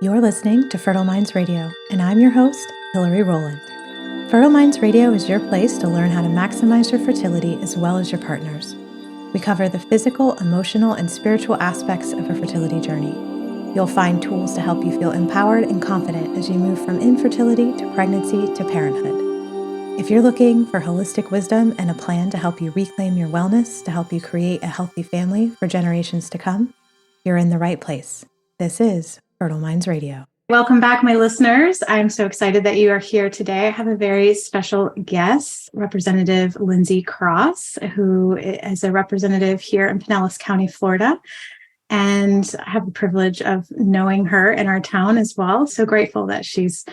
You're listening to Fertile Minds Radio, and I'm your host, Hillary Rowland. Fertile Minds Radio is your place to learn how to maximize your fertility as well as your partner's. We cover the physical, emotional, and spiritual aspects of a fertility journey. You'll find tools to help you feel empowered and confident as you move from infertility to pregnancy to parenthood. If you're looking for holistic wisdom and a plan to help you reclaim your wellness, to help you create a healthy family for generations to come, you're in the right place. This is Fertile Minds Radio. Welcome back, my listeners. I'm so excited that you are here today. I have a very special guest, Representative Lindsay Cross, who is a representative here in Pinellas County, Florida. And I have the privilege of knowing her in our town as well. So grateful that she's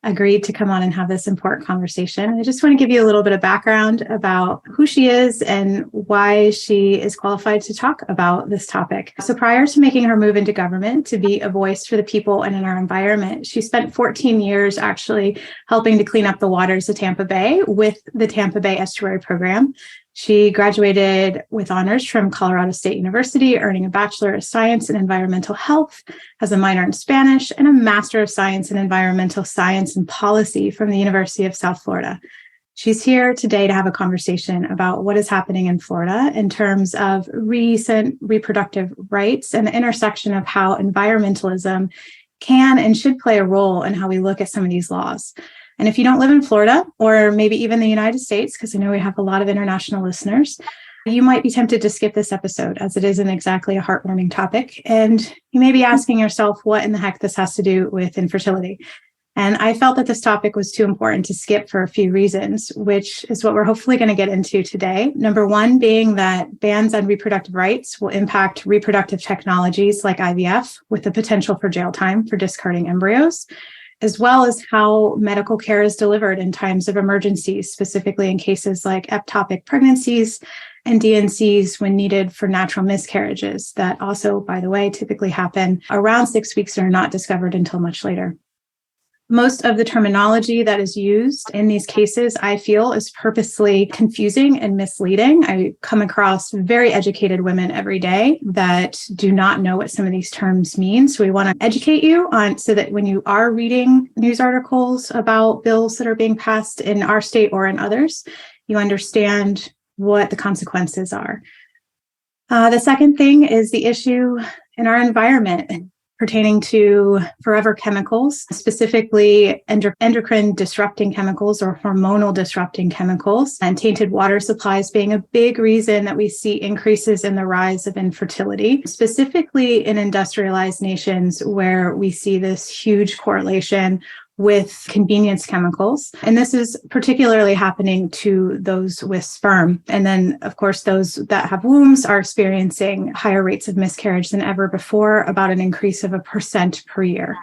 agreed to come on and have this important conversation. I just want to give you a little bit of background about who she is and why she is qualified to talk about this topic. So prior to making her move into government to be a voice for the people and in our environment, she spent 14 years actually helping to clean up the waters of Tampa Bay with the Tampa Bay Estuary Program. She graduated with honors from Colorado State University, earning a Bachelor of Science in Environmental Health, has a minor in Spanish, and a Master of Science in Environmental Science and Policy from the University of South Florida. She's here today to have a conversation about what is happening in Florida in terms of recent reproductive rights and the intersection of how environmentalism can and should play a role in how we look at some of these laws. And if you don't live in Florida or maybe even the United States, because I know we have a lot of international listeners, you might be tempted to skip this episode as it isn't exactly a heartwarming topic. And you may be asking yourself what in the heck this has to do with infertility. And I felt that this topic was too important to skip for a few reasons, which is what we're hopefully going to get into today. Number one being that bans on reproductive rights will impact reproductive technologies like IVF with the potential for jail time for discarding embryos, as well as how medical care is delivered in times of emergencies, specifically in cases like ectopic pregnancies and DNCs when needed for natural miscarriages that also, by the way, typically happen around 6 weeks and are not discovered until much later. Most of the terminology that is used in these cases, I feel, is purposely confusing and misleading. I come across very educated women every day that do not know what some of these terms mean. So we want to educate you on so that when you are reading news articles about bills that are being passed in our state or in others, you understand what the consequences are. The second thing is the issue in our environment pertaining to forever chemicals, specifically endocrine-disrupting chemicals or hormonal disrupting chemicals, and tainted water supplies being a big reason that we see increases in the rise of infertility, specifically in industrialized nations where we see this huge correlation with convenience chemicals. And this is particularly happening to those with sperm. And then, of course, those that have wombs are experiencing higher rates of miscarriage than ever before, about an increase of 1% per year.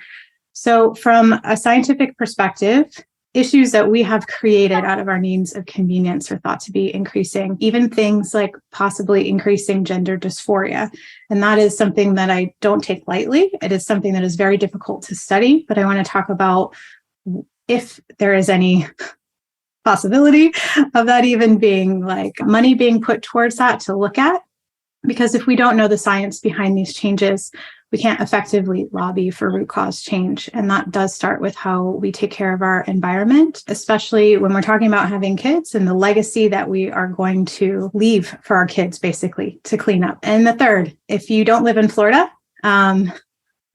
So from a scientific perspective, issues that we have created out of our needs of convenience are thought to be increasing, even things like possibly increasing gender dysphoria. And that is something that I don't take lightly. It is something that is very difficult to study, but I want to talk about if there is any possibility of that even being like money being put towards that to look at. Because if we don't know the science behind these changes, we can't effectively lobby for root cause change. And that does start with how we take care of our environment, especially when we're talking about having kids and the legacy that we are going to leave for our kids, basically, to clean up. And the third, if you don't live in Florida,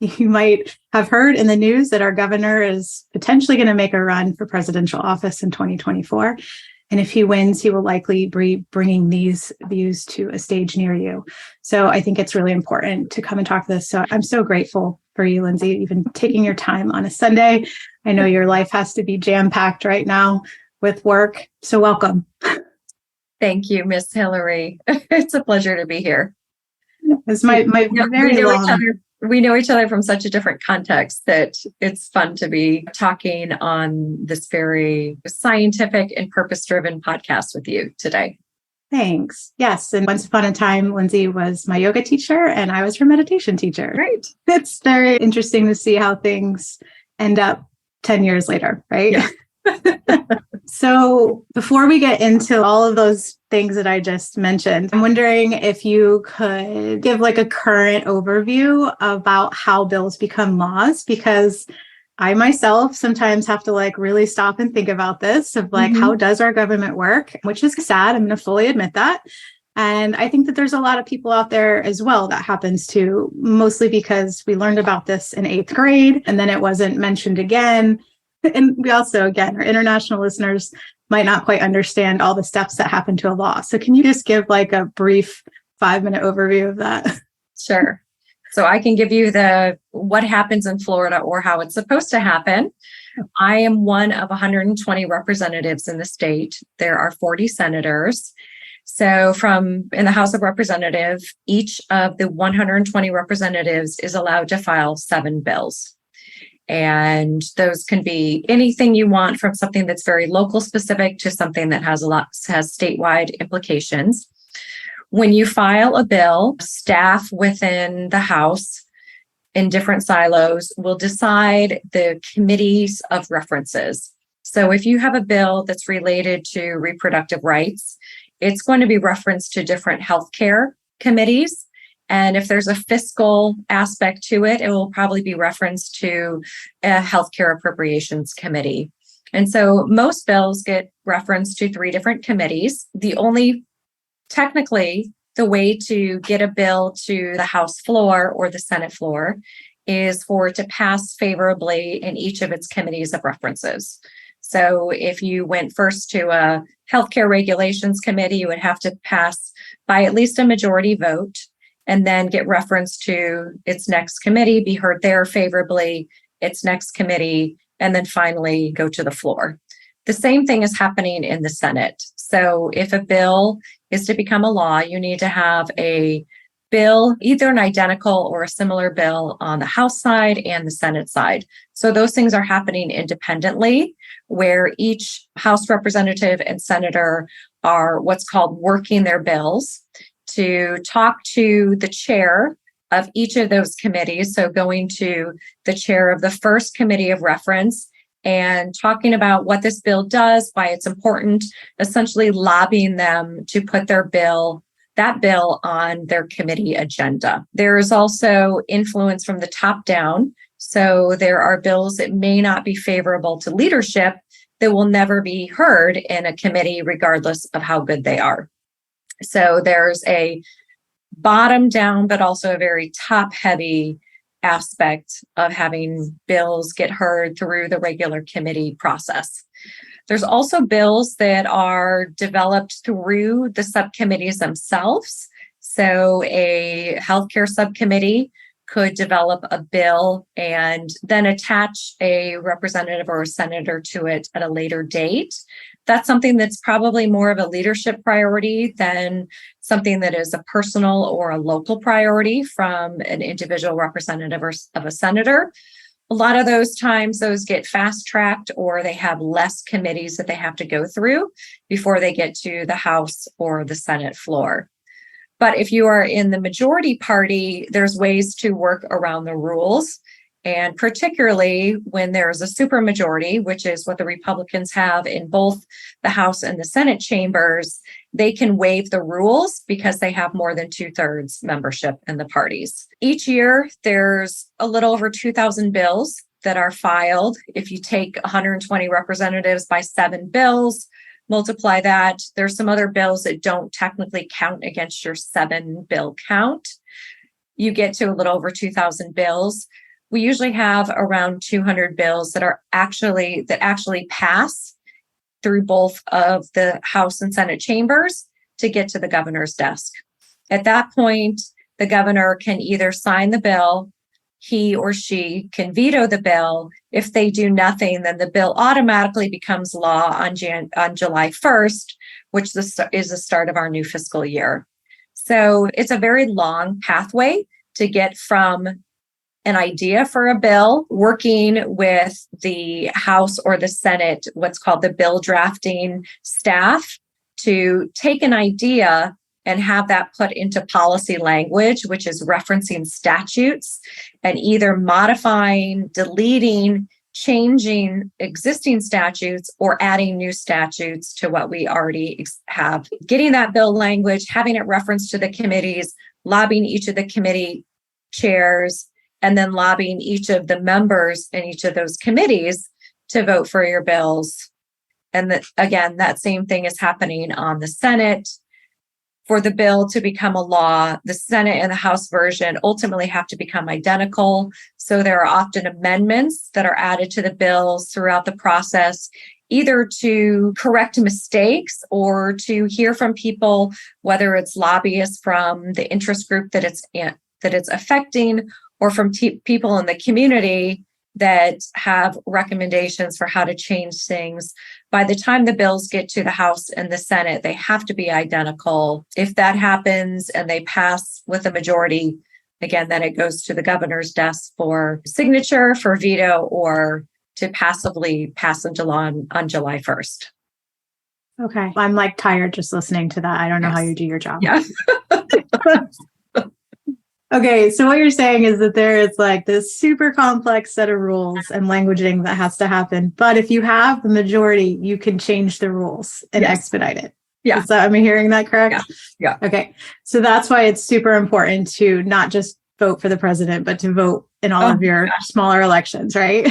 you might have heard in the news that our governor is potentially going to make a run for presidential office in 2024. And if he wins, he will likely be bringing these views to a stage near you. So I think it's really important to come and talk to this. So I'm so grateful for you, Lindsay, even taking your time on a Sunday. I know your life has to be jam-packed right now with work. So welcome. Thank you, Miss Hillary. It's a pleasure to be here. It's my very long... We know each other from such a different context that it's fun to be talking on this very scientific and purpose-driven podcast with you today. Thanks. Yes. And once upon a time, Lindsay was my yoga teacher and I was her meditation teacher. Right. It's very interesting to see how things end up 10 years later, right? Yeah. So before we get into all of those things that I just mentioned, I'm wondering if you could give like a current overview about how bills become laws, because I myself sometimes have to like really stop and think about this of like, how does our government work? Which is sad. I'm going to fully admit that. And I think that there's a lot of people out there as well that happens to, mostly because we learned about this in 8th grade and then it wasn't mentioned again. And we also, again, our international listeners might not quite understand all the steps that happen to a law. So can you just give like a brief 5-minute overview of that? Sure. So I can give you what happens in Florida or how it's supposed to happen. I am one of 120 representatives in the state. There are 40 senators. So in the House of Representatives, each of the 120 representatives is allowed to file 7 bills. And those can be anything you want, from something that's very local specific to something that has statewide implications. When you file a bill, staff within the House in different silos will decide the committees of references. So if you have a bill that's related to reproductive rights, it's going to be referenced to different healthcare committees. And if there's a fiscal aspect to it, it will probably be referenced to a healthcare appropriations committee. And so most bills get referenced to 3 different committees. Technically, the way to get a bill to the House floor or the Senate floor is for it to pass favorably in each of its committees of references. So if you went first to a healthcare regulations committee, you would have to pass by at least a majority vote, and then get referenced to its next committee, be heard there favorably, its next committee, and then finally go to the floor. The same thing is happening in the Senate. So if a bill is to become a law, you need to have a bill, either an identical or a similar bill on the House side and the Senate side. So those things are happening independently, where each House representative and senator are what's called working their bills to talk to the chair of each of those committees. So going to the chair of the first committee of reference and talking about what this bill does, why it's important, essentially lobbying them to put that bill on their committee agenda. There is also influence from the top down. So there are bills that may not be favorable to leadership that will never be heard in a committee, regardless of how good they are. So there's a bottom down, but also a very top heavy aspect of having bills get heard through the regular committee process. There's also bills that are developed through the subcommittees themselves. So a healthcare subcommittee could develop a bill and then attach a representative or a senator to it at a later date. That's something that's probably more of a leadership priority than something that is a personal or a local priority from an individual representative or of a senator. A lot of those times, those get fast-tracked, or they have less committees that they have to go through before they get to the House or the Senate floor. But if you are in the majority party, there's ways to work around the rules. And particularly when there's a supermajority, which is what the Republicans have in both the House and the Senate chambers, they can waive the rules because they have more than 2/3 membership in the parties. Each year, there's a little over 2,000 bills that are filed. If you take 120 representatives by 7 bills, multiply that. There's some other bills that don't technically count against your 7-bill count. You get to a little over 2,000 bills. We usually have around 200 bills that actually pass through both of the House and Senate chambers to get to the governor's desk. At that point, the governor can either sign the bill, he or she can veto the bill. If they do nothing, then the bill automatically becomes law on July 1st, which is the start of our new fiscal year. So it's a very long pathway to get from an idea for a bill, working with the House or the Senate, what's called the bill drafting staff, to take an idea and have that put into policy language, which is referencing statutes and either modifying, deleting, changing existing statutes or adding new statutes to what we already have. Getting that bill language, having it referenced to the committees, lobbying each of the committee chairs, and then lobbying each of the members in each of those committees to vote for your bills. And again, that same thing is happening on the Senate. For the bill to become a law, the Senate and the House version ultimately have to become identical. So there are often amendments that are added to the bills throughout the process, either to correct mistakes or to hear from people, whether it's lobbyists from the interest group that it's affecting, or from people in the community that have recommendations for how to change things. By the time the bills get to the House and the Senate, they have to be identical. If that happens and they pass with a majority, again, then it goes to the governor's desk for signature, for veto, or to passively pass into law on July 1st. Okay. I'm like tired just listening to that. I don't know how you do your job. Yeah. Okay, so what you're saying is that there is like this super complex set of rules and languaging that has to happen. But if you have the majority, you can change the rules and expedite it. Yeah. Am I hearing that correct? Yeah. Okay. So that's why it's super important to not just vote for the president, but to vote in all of your smaller elections, right?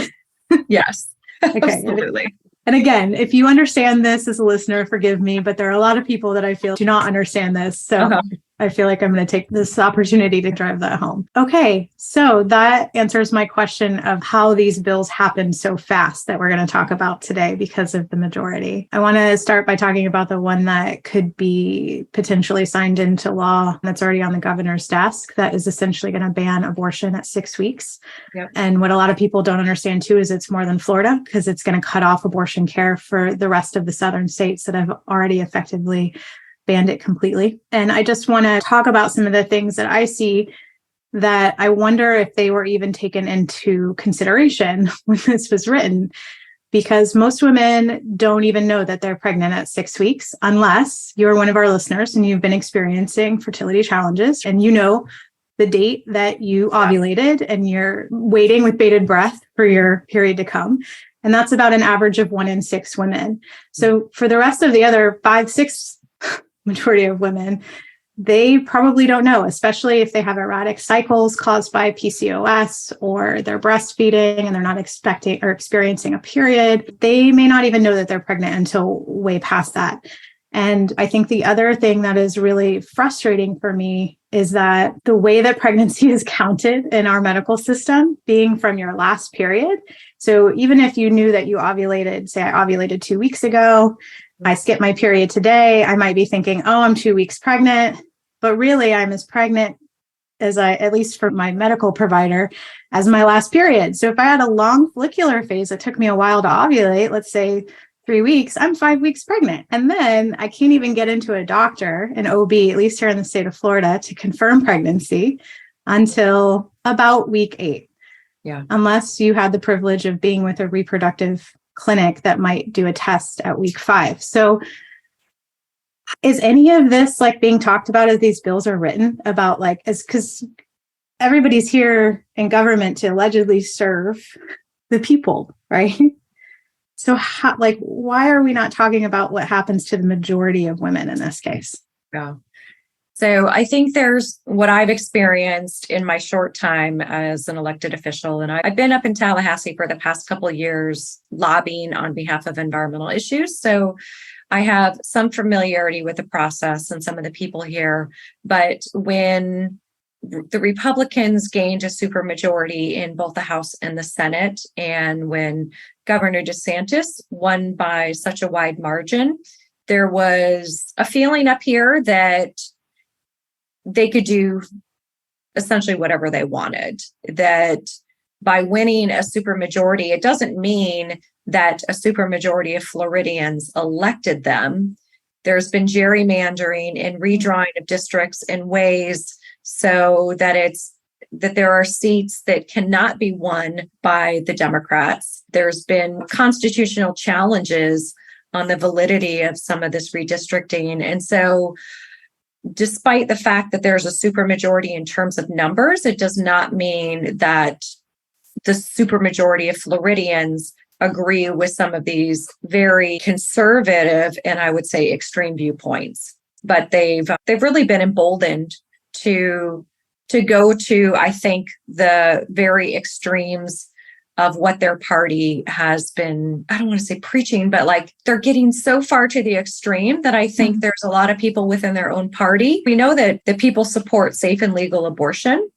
Yes. Okay. Absolutely. And again, if you understand this as a listener, forgive me, but there are a lot of people that I feel do not understand this. So I feel like I'm going to take this opportunity to drive that home. Okay, so that answers my question of how these bills happen so fast that we're going to talk about today because of the majority. I want to start by talking about the one that could be potentially signed into law that's already on the governor's desk that is essentially going to ban abortion at 6 weeks. Yep. And what a lot of people don't understand too is it's more than Florida because it's going to cut off abortion care for the rest of the southern states that have already effectively banned it completely. And I just want to talk about some of the things that I see that I wonder if they were even taken into consideration when this was written, because most women don't even know that they're pregnant at 6 weeks, unless you're one of our listeners and you've been experiencing fertility challenges and you know the date that you ovulated and you're waiting with bated breath for your period to come. And that's about an average of 1 in 6 women. So for the rest of the other 5-6 majority of women, they probably don't know, especially if they have erratic cycles caused by PCOS or they're breastfeeding and they're not expecting or experiencing a period. They may not even know that they're pregnant until way past that. And I think the other thing that is really frustrating for me is that the way that pregnancy is counted in our medical system, being from your last period. So even if you knew that you ovulated, say I ovulated 2 weeks ago, I skipped my period today, I might be thinking, oh, I'm 2 weeks pregnant, but really I'm as pregnant as at least for my medical provider, as my last period. So if I had a long follicular phase that took me a while to ovulate, let's say 3 weeks, I'm 5 weeks pregnant. And then I can't even get into a doctor, an OB, at least here in the state of Florida, to confirm pregnancy until about week 8. Yeah. Unless you had the privilege of being with a reproductive clinic that might do a test at week 5. So is any of this like being talked about as these bills are written about, like, because everybody's here in government to allegedly serve the people, right? So how, like, why are we not talking about what happens to the majority of women in this case? Yeah. So I think there's what I've experienced in my short time as an elected official. And I've been up in Tallahassee for the past couple of years lobbying on behalf of environmental issues. So I have some familiarity with the process and some of the people here. But when the Republicans gained a supermajority in both the House and the Senate, and when Governor DeSantis won by such a wide margin, there was a feeling up here that they could do essentially whatever they wanted. That by winning a supermajority, it doesn't mean that a supermajority of Floridians elected them. There's been gerrymandering and redrawing of districts in ways so that there are seats that cannot be won by the Democrats. There's been constitutional challenges on the validity of some of this redistricting. And so despite the fact that there's a supermajority in terms of numbers, it does not mean that the supermajority of Floridians agree with some of these very conservative and I would say extreme viewpoints. But they've really been emboldened to go to, I think, the very extremes of what their party has been, I don't want to say preaching, but like they're getting so far to the extreme that I think there's a lot of people within their own party. We know that the people support safe and legal abortion.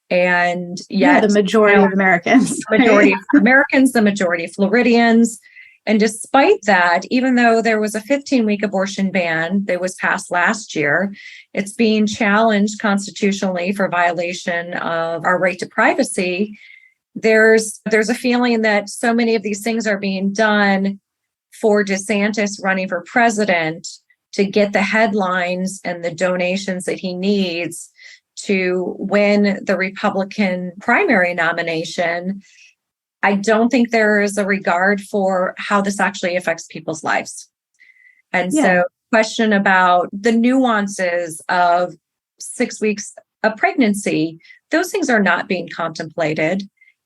And yet the majority of Americans, the majority of Americans, the majority of Floridians. And despite that, even though there was a 15-week abortion ban that was passed last year, it's being challenged constitutionally for violation of our right to privacy. There's a feeling that so many of these things are being done for DeSantis running for president to get the headlines and the donations that he needs to win the Republican primary nomination. I don't think there is a regard for how this actually affects people's lives. And so question about the nuances of 6 weeks of pregnancy, those things are not being contemplated.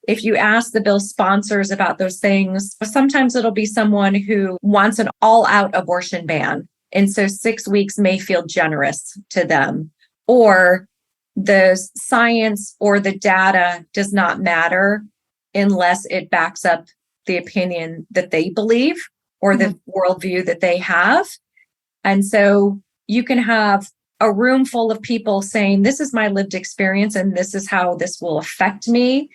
If you ask the bill sponsors about those things, sometimes it'll be someone who wants an all-out abortion ban. And so 6 weeks may feel generous to them. Or the science or the data does not matter unless it backs up the opinion that they believe or the worldview that they have. And so you can have a room full of people saying, this is my lived experience and this is how this will affect me.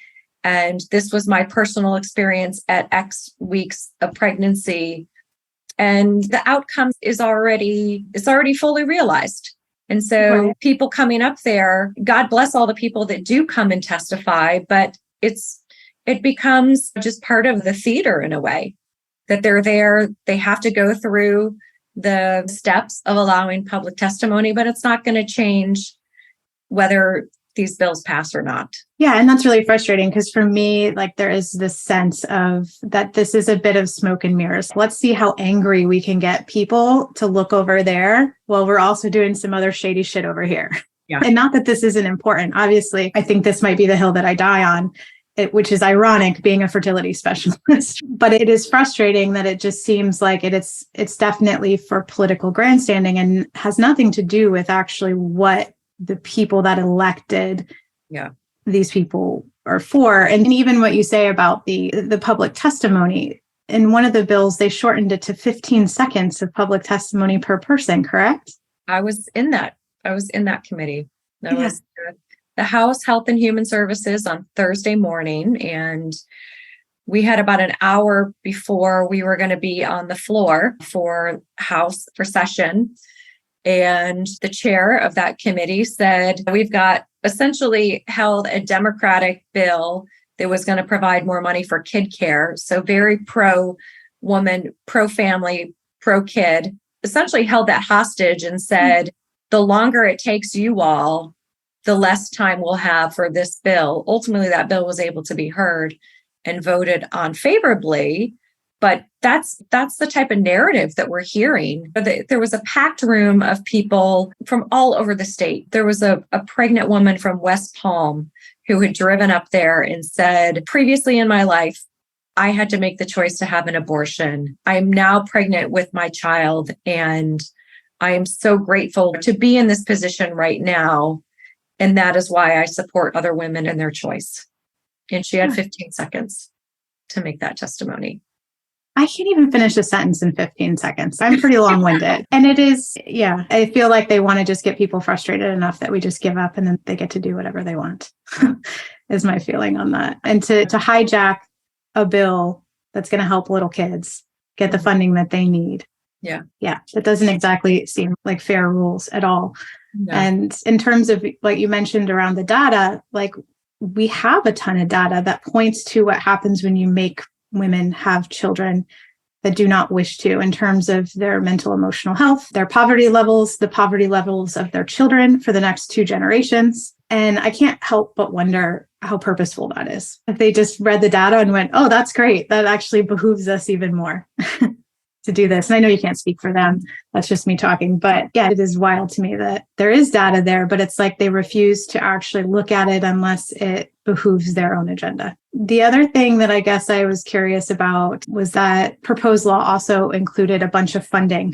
And this was my personal experience at X weeks of pregnancy. And the outcome is already fully realized. And so people coming up there, God bless all the people that do come and testify, but it becomes just part of the theater in a way, that they're there, they have to go through the steps of allowing public testimony, but it's not going to change whether these bills pass or not. Yeah, and that's really frustrating because for me, like there is this sense of that this is a bit of smoke and mirrors. Let's see how angry we can get people to look over there while we're also doing some other shady shit over here. Yeah. And not that this isn't important. Obviously, I think this might be the hill that I die on, which is ironic being a fertility specialist. But it is frustrating that it just seems like it's definitely for political grandstanding and has nothing to do with actually what the people that elected these people are for. And even what you say about the public testimony, in one of the bills, they shortened it to 15 seconds of public testimony per person, correct? I was in that committee. That was the House Health and Human Services on Thursday morning. And we had about an hour before we were going to be on the floor for session. And the chair of that committee said, we've got essentially held a Democratic bill that was going to provide more money for kid care. So very pro-woman, pro-family, pro-kid, essentially held that hostage and said, the longer it takes you all, the less time we'll have for this bill. Ultimately, that bill was able to be heard and voted on favorably. But that's the type of narrative that we're hearing. There was a packed room of people from all over the state. There was a pregnant woman from West Palm who had driven up there and said, previously in my life, I had to make the choice to have an abortion. I am now pregnant with my child, and I am so grateful to be in this position right now. And that is why I support other women in their choice. And she had 15 seconds to make that testimony. I can't even finish a sentence in 15 seconds. I'm pretty long-winded. And it is, I feel like they want to just get people frustrated enough that we just give up and then they get to do whatever they want, is my feeling on that. And to hijack a bill that's going to help little kids get the funding that they need. Yeah, that doesn't exactly seem like fair rules at all. No. And in terms of what you mentioned around the data, like we have a ton of data that points to what happens when you make women have children that do not wish to, in terms of their mental, emotional health, their poverty levels, the poverty levels of their children for the next 2 generations. And I can't help but wonder how purposeful that is. If they just read the data and went, oh, that's great. That actually behooves us even more to do this. And I know you can't speak for them. That's just me talking. But yeah, it is wild to me that there is data there, but it's like they refuse to actually look at it unless it behooves their own agenda. The other thing that I guess I was curious about was that proposed law also included a bunch of funding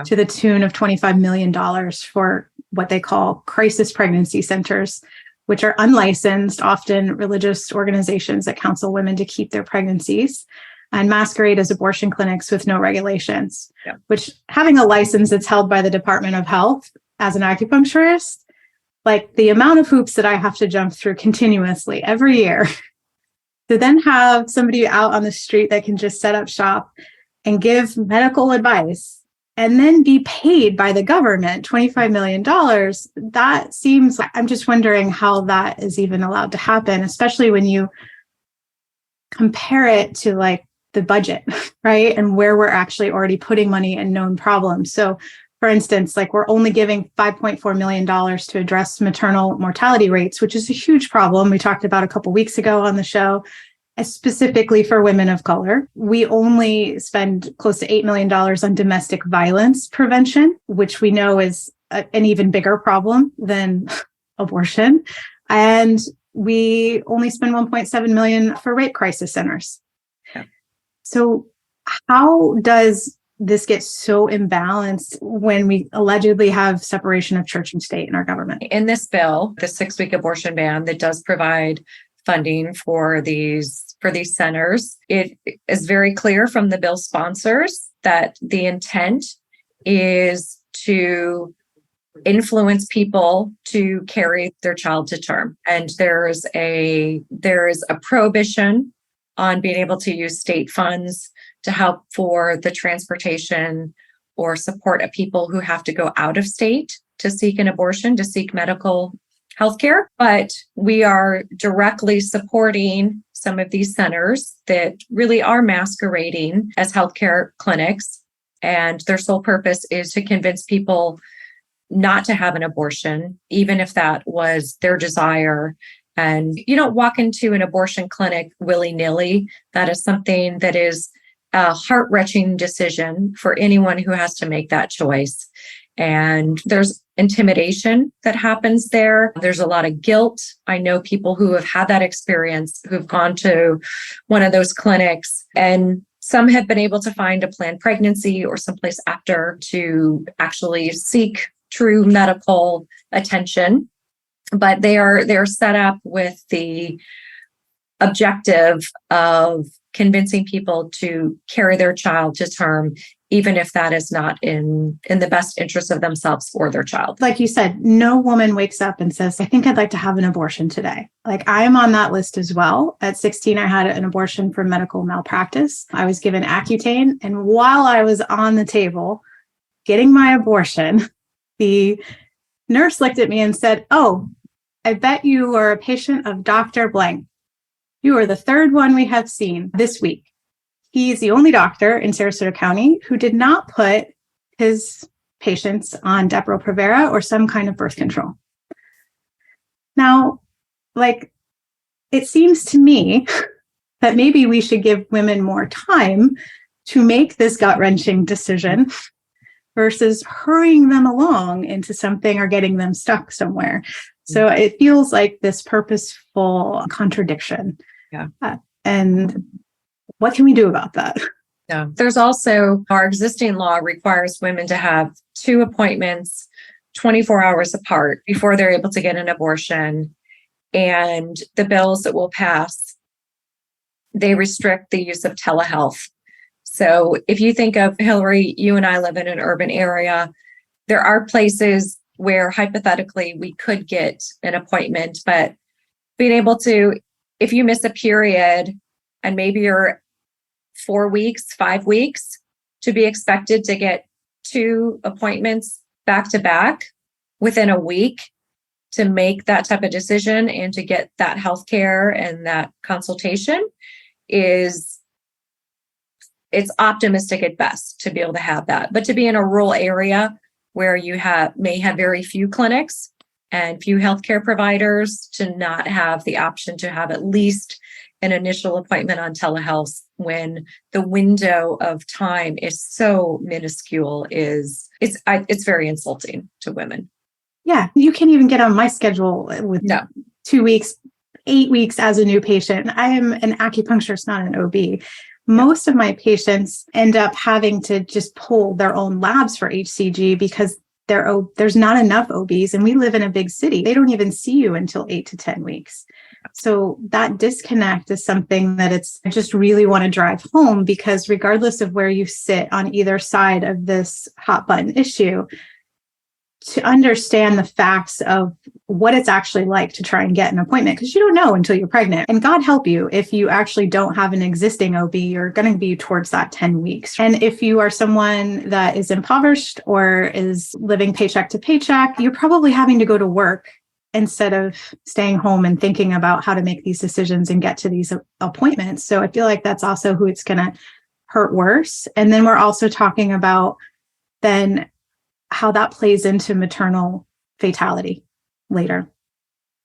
to the tune of $25 million for what they call crisis pregnancy centers, which are unlicensed, often religious organizations that counsel women to keep their pregnancies and masquerade as abortion clinics with no regulations, which having a license that's held by the Department of Health as an acupuncturist, like the amount of hoops that I have to jump through continuously every year to then have somebody out on the street that can just set up shop and give medical advice and then be paid by the government $25 million, that seems, I'm just wondering how that is even allowed to happen, especially when you compare it to like the budget, right? And where we're actually already putting money in known problems. So for instance, like we're only giving $5.4 million to address maternal mortality rates, which is a huge problem. We talked about a couple weeks ago on the show, specifically for women of color. We only spend close to $8 million on domestic violence prevention, which we know is an even bigger problem than abortion. And we only spend $1.7 million for rape crisis centers. Yeah. So how does this gets so imbalanced when we allegedly have separation of church and state in our government? In this bill, the 6-week abortion ban that does provide funding for these centers, it is very clear from the bill sponsors that the intent is to influence people to carry their child to term. And there is a prohibition on being able to use state funds to help for the transportation or support of people who have to go out of state to seek an abortion, to seek medical health care. But we are directly supporting some of these centers that really are masquerading as healthcare clinics. And their sole purpose is to convince people not to have an abortion, even if that was their desire. And you don't walk into an abortion clinic willy-nilly. That is something that is a heart-wrenching decision for anyone who has to make that choice. And there's intimidation that happens there. There's a lot of guilt. I know people who have had that experience, who've gone to one of those clinics, and some have been able to find a planned pregnancy or someplace after to actually seek true medical attention. But they're set up with the objective of convincing people to carry their child to term, even if that is not in the best interest of themselves or their child. Like you said, no woman wakes up and says, I think I'd like to have an abortion today. Like I am on that list as well. At 16, I had an abortion for medical malpractice. I was given Accutane. And while I was on the table getting my abortion, the nurse looked at me and said, oh, I bet you are a patient of Dr. Blank. You are the third one we have seen this week. He's the only doctor in Sarasota County who did not put his patients on Depo-Provera or some kind of birth control. Now, like, it seems to me that maybe we should give women more time to make this gut-wrenching decision versus hurrying them along into something or getting them stuck somewhere. So it feels like this purposeful contradiction. Yeah. And what can we do about that? Yeah. There's also our existing law requires women to have 2 appointments 24 hours apart before they're able to get an abortion. And the bills that will pass, they restrict the use of telehealth. So if you think of, Hillary, you and I live in an urban area, there are places where hypothetically we could get an appointment, but being able to, if you miss a period and maybe you're 4 weeks, 5 weeks, to be expected to get 2 appointments back to back within a week to make that type of decision and to get that healthcare and that consultation it's optimistic at best to be able to have that. But to be in a rural area where you may have very few clinics and few healthcare providers, to not have the option to have at least an initial appointment on telehealth when the window of time is so minuscule it's very insulting to women. Yeah, you can't even get on my schedule with 2 weeks 8 weeks as a new patient. I am an acupuncturist, not an OB. Most of my patients end up having to just pull their own labs for HCG because there's not enough OBs, and we live in a big city. They don't even see you until 8 to 10 weeks. So that disconnect is something that I just really want to drive home, because regardless of where you sit on either side of this hot button issue, to understand the facts of what it's actually like to try and get an appointment, because you don't know until you're pregnant. And God help you if you actually don't have an existing OB, you're going to be towards that 10 weeks. And if you are someone that is impoverished or is living paycheck to paycheck, you're probably having to go to work instead of staying home and thinking about how to make these decisions and get to these appointments. So I feel like that's also who it's going to hurt worse. And then we're also talking about then how that plays into maternal fatality later.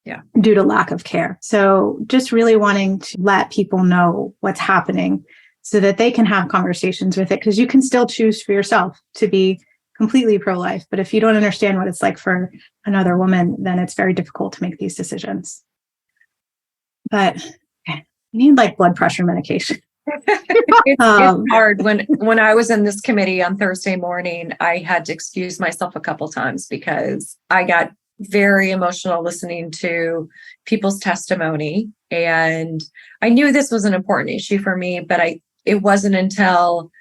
Yeah. Due to lack of care. So just really wanting to let people know what's happening so that they can have conversations with it, because you can still choose for yourself to be completely pro-life. But if you don't understand what it's like for another woman, then it's very difficult to make these decisions. But you need like blood pressure medication. It's hard. When I was in this committee on Thursday morning, I had to excuse myself a couple times because I got very emotional listening to people's testimony. And I knew this was an important issue for me, but it wasn't until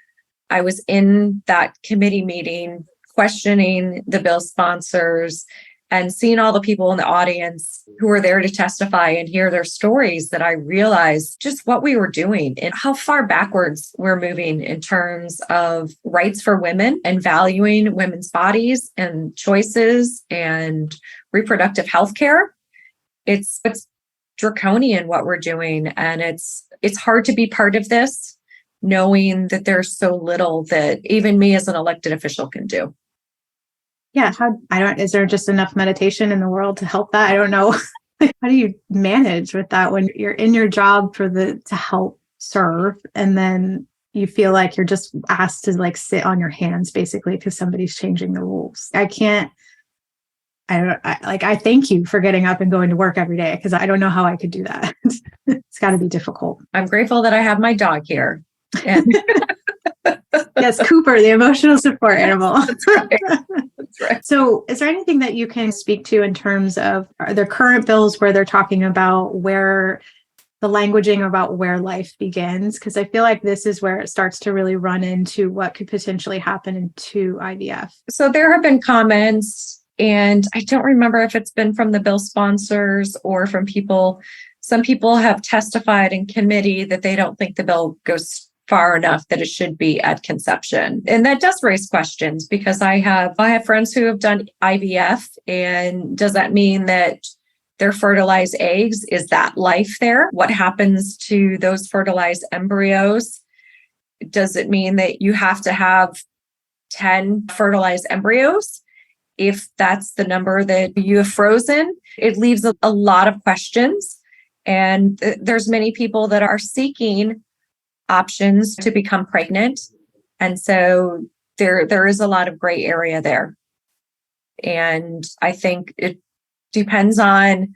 I was in that committee meeting questioning the bill sponsors and seeing all the people in the audience who were there to testify and hear their stories that I realized just what we were doing and how far backwards we're moving in terms of rights for women and valuing women's bodies and choices and reproductive health care. It's draconian what we're doing. And it's hard to be part of this, knowing that there's so little that even me as an elected official can do. Yeah. Is there just enough meditation in the world to help that? I don't know. How do you manage with that when you're in your job to help serve, and then you feel like you're just asked to like sit on your hands basically because somebody's changing the rules? I thank you for getting up and going to work every day, because I don't know how I could do that. It's got to be difficult. I'm grateful that I have my dog here. And yes, Cooper, the emotional support animal. That's right. That's right. So is there anything that you can speak to in terms of the current bills where they're talking about where the languaging about where life begins? Because I feel like this is where it starts to really run into what could potentially happen to IVF. So there have been comments, and I don't remember if it's been from the bill sponsors or from people. Some people have testified in committee that they don't think the bill goes far enough, that it should be at conception. And that does raise questions, because I have friends who have done IVF, and does that mean that their fertilized eggs, is that life there? What happens to those fertilized embryos? Does it mean that you have to have 10 fertilized embryos if that's the number that you have frozen? It leaves a lot of questions. And there's many people that are seeking options to become pregnant. And so there is a lot of gray area there. And I think it depends on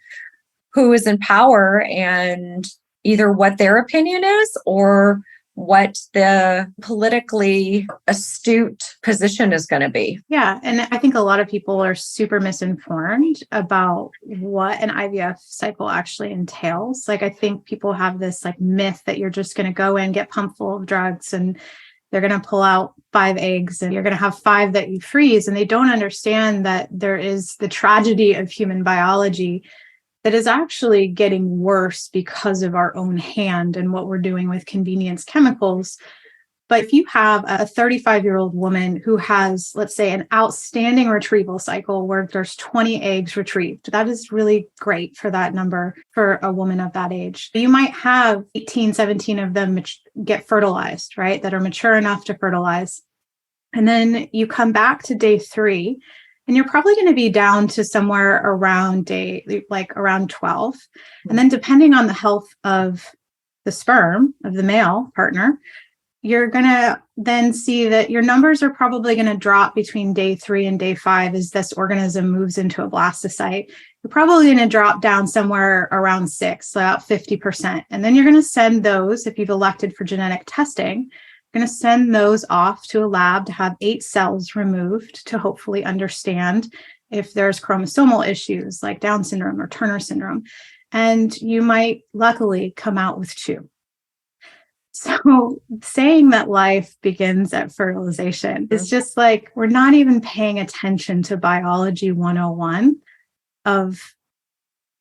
who is in power and either what their opinion is or what the politically astute position is going to be. Yeah. And I think a lot of people are super misinformed about what an IVF cycle actually entails. Like, I think people have this like myth that you're just going to go in, get pumped full of drugs, and they're going to pull out 5 eggs and you're going to have 5 that you freeze. And they don't understand that there is the tragedy of human biology that is actually getting worse because of our own hand and what we're doing with convenience chemicals. But if you have a 35-year-old woman who has, let's say, an outstanding retrieval cycle where there's 20 eggs retrieved, that is really great for that number for a woman of that age. You might have 18, 17 of them get fertilized, right, that are mature enough to fertilize. And then you come back to day 3, and you're probably going to be down to somewhere around around 12. And then depending on the health of the sperm of the male partner, you're going to then see that your numbers are probably going to drop between day 3 and day 5 as this organism moves into a blastocyte. You're probably going to drop down somewhere around 6, so about 50%. And then you're going to send those, if you've elected for genetic testing, you're going to send those off to a lab to have 8 cells removed to hopefully understand if there's chromosomal issues like Down syndrome or Turner syndrome. And you might luckily come out with 2. So saying that life begins at fertilization is just like, we're not even paying attention to biology 101 of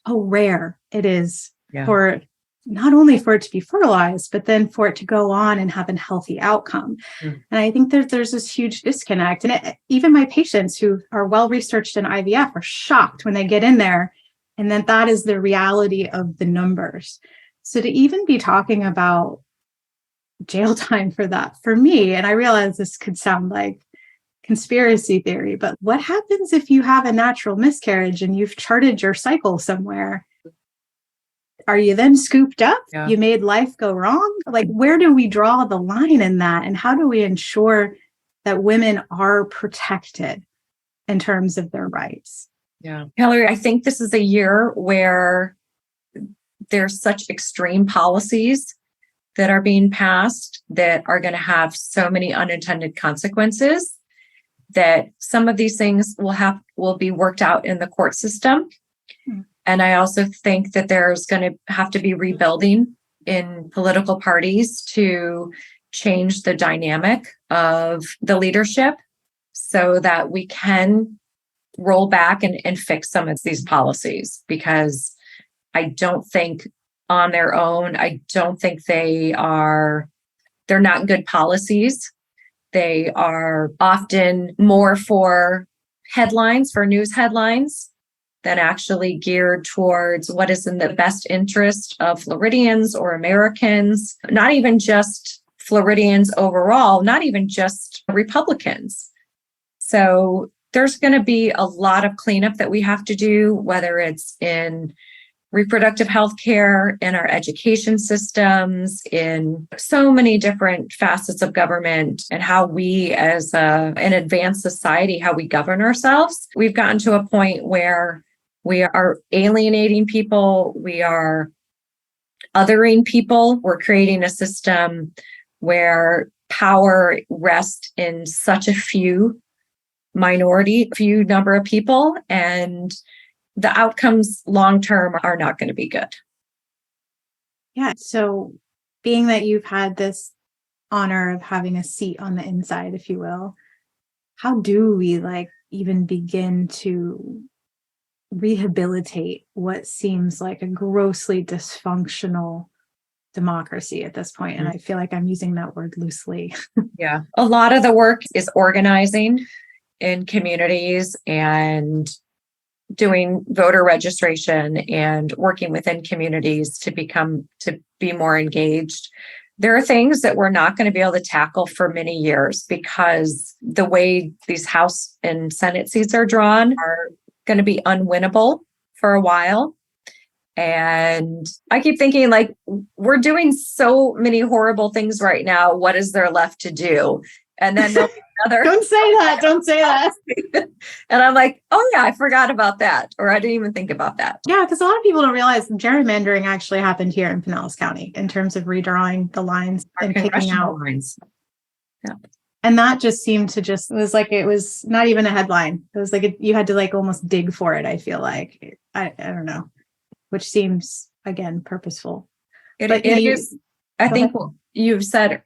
how rare it is for not only for it to be fertilized, but then for it to go on and have a healthy outcome. And I think that there's this huge disconnect. And even my patients who are well researched in IVF are shocked when they get in there, and that is the reality of the numbers. So to even be talking about jail time for that, for me, and I realize this could sound like conspiracy theory, but what happens if you have a natural miscarriage and you've charted your cycle somewhere? Are you then scooped up? You made life go wrong? Like, where do we draw the line in that? And how do we ensure that women are protected in terms of their rights? Yeah. Hillary, I think this is a year where there's such extreme policies that are being passed that are going to have so many unintended consequences, that some of these things will be worked out in the court system. And I also think that there's going to have to be rebuilding in political parties to change the dynamic of the leadership so that we can roll back and fix some of these policies, because I don't think on their own, I don't think they're not good policies. They are often more for headlines, for news headlines, than actually geared towards what is in the best interest of Floridians or Americans, not even just Floridians overall, not even just Republicans. So there's going to be a lot of cleanup that we have to do, whether it's in reproductive health care, in our education systems, in so many different facets of government, and how we as an advanced society, how we govern ourselves. We've gotten to a point where we are alienating people. We are othering people. We're creating a system where power rests in such a few number of people, and the outcomes long-term are not going to be good. Yeah. So being that you've had this honor of having a seat on the inside, if you will, how do we even begin to rehabilitate what seems like a grossly dysfunctional democracy at this point? And I feel like I'm using that word loosely. Yeah. A lot of the work is organizing in communities and doing voter registration and working within communities to be more engaged. There are things that we're not going to be able to tackle for many years because the way these House and Senate seats are drawn are going to be unwinnable for a while. And I keep thinking, we're doing so many horrible things right now. What is there left to do? And then there'll be another. Don't say that. Don't say that. And I'm like, oh yeah, I forgot about that. Or I didn't even think about that. Yeah, because a lot of people don't realize gerrymandering actually happened here in Pinellas County in terms of redrawing the lines and picking out lines. Yeah. And that just seemed to it was not even a headline. It was you had to almost dig for it, I feel like. I don't know, which seems, again, purposeful. It is. I think you've said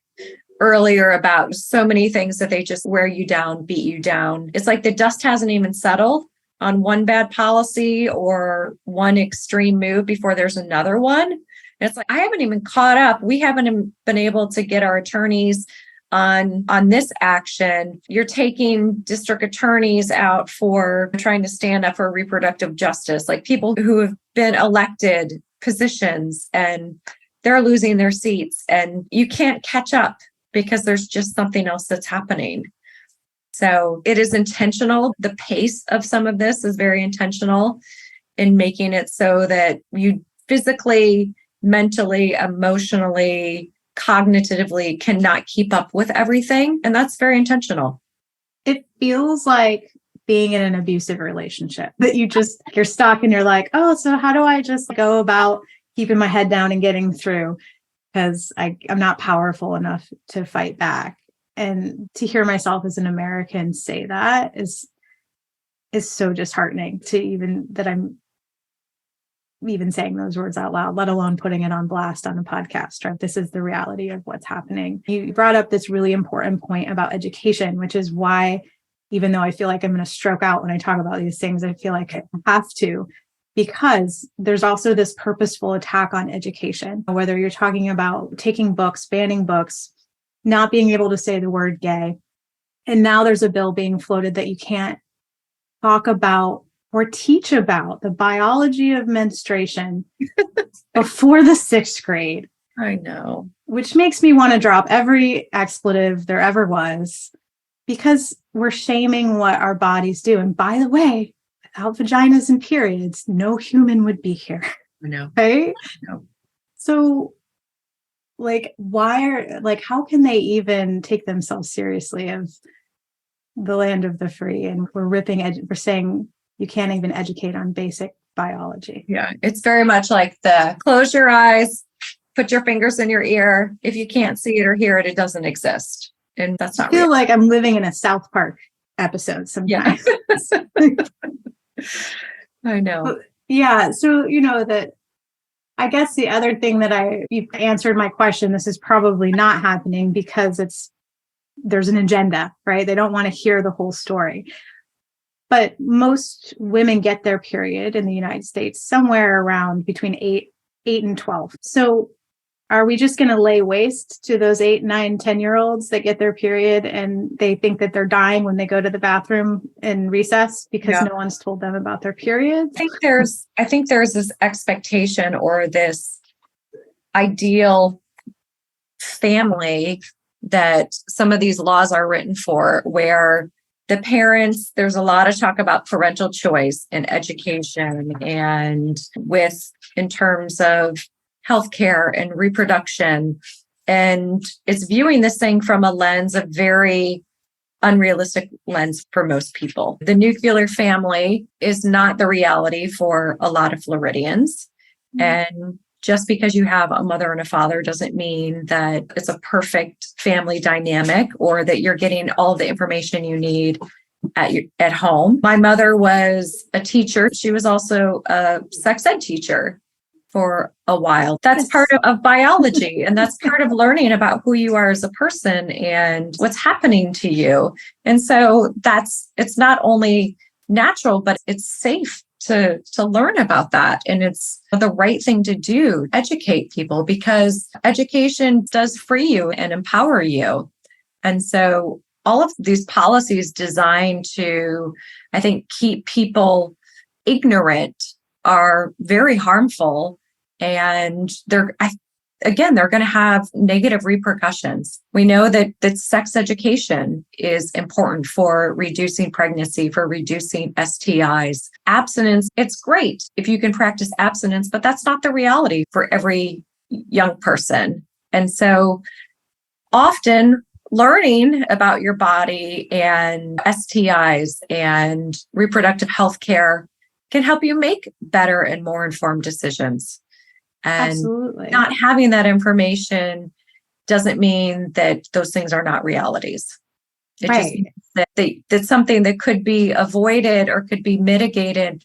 earlier about so many things that they just wear you down, beat you down. It's like the dust hasn't even settled on one bad policy or one extreme move before there's another one. And it's like, I haven't even caught up. We haven't been able to get our attorneys on this action. You're taking district attorneys out for trying to stand up for reproductive justice, like people who have been elected positions and they're losing their seats, and you can't catch up because there's just something else that's happening. So it is intentional. The pace of some of this is very intentional in making it so that you physically, mentally, emotionally cognitively cannot keep up with everything. And that's very intentional. It feels like being in an abusive relationship that you're stuck and you're like, oh, so how do I just go about keeping my head down and getting through? Because I'm not powerful enough to fight back. And to hear myself as an American say that is so disheartening to even that I'm even saying those words out loud, let alone putting it on blast on a podcast, right? This is the reality of what's happening. You brought up this really important point about education, which is why, even though I feel like I'm going to stroke out when I talk about these things, I feel like I have to, because there's also this purposeful attack on education, whether you're talking about taking books, banning books, not being able to say the word gay. And now there's a bill being floated that you can't talk about or teach about the biology of menstruation before the 6th grade. I know. Which makes me want to drop every expletive there ever was, because we're shaming what our bodies do. And by the way, without vaginas and periods, no human would be here. I know. Right? I know. So, how can they even take themselves seriously of the land of the free? And we're saying you can't even educate on basic biology. Yeah, it's very much like the close your eyes, put your fingers in your ear. If you can't see it or hear it, it doesn't exist. And that's not I feel real. like I'm living in a South Park episode sometimes. Yeah. I know. But, yeah. So, that I guess the other thing that you answered my question, this is probably not happening because there's an agenda, right? They don't want to hear the whole story. But most women get their period in the United States somewhere around between 8 and 12. So are we just going to lay waste to those 8, 9, 10-year-olds that get their period and they think that they're dying when they go to the bathroom in recess because no one's told them about their period? I think there's this expectation or this ideal family that some of these laws are written for, where the parents, there's a lot of talk about parental choice and education and in terms of healthcare and reproduction. And it's viewing this thing from a lens, a very unrealistic lens for most people. The nuclear family is not the reality for a lot of Floridians. Mm-hmm. And just because you have a mother and a father doesn't mean that it's a perfect family dynamic or that you're getting all the information you need at home. My mother was a teacher. She was also a sex ed teacher for a while. That's part of biology, and that's part of learning about who you are as a person and what's happening to you. And so it's not only natural, but it's safe to learn about that. And it's the right thing to do, educate people, because education does free you and empower you. And so all of these policies designed to, I think, keep people ignorant are very harmful. And they're going to have negative repercussions. We know that sex education is important for reducing pregnancy, for reducing STIs. Abstinence, it's great if you can practice abstinence, but that's not the reality for every young person. And so often learning about your body and STIs and reproductive health care can help you make better and more informed decisions. And Absolutely. Not having that information doesn't mean that those things are not realities. It just means that something that could be avoided or could be mitigated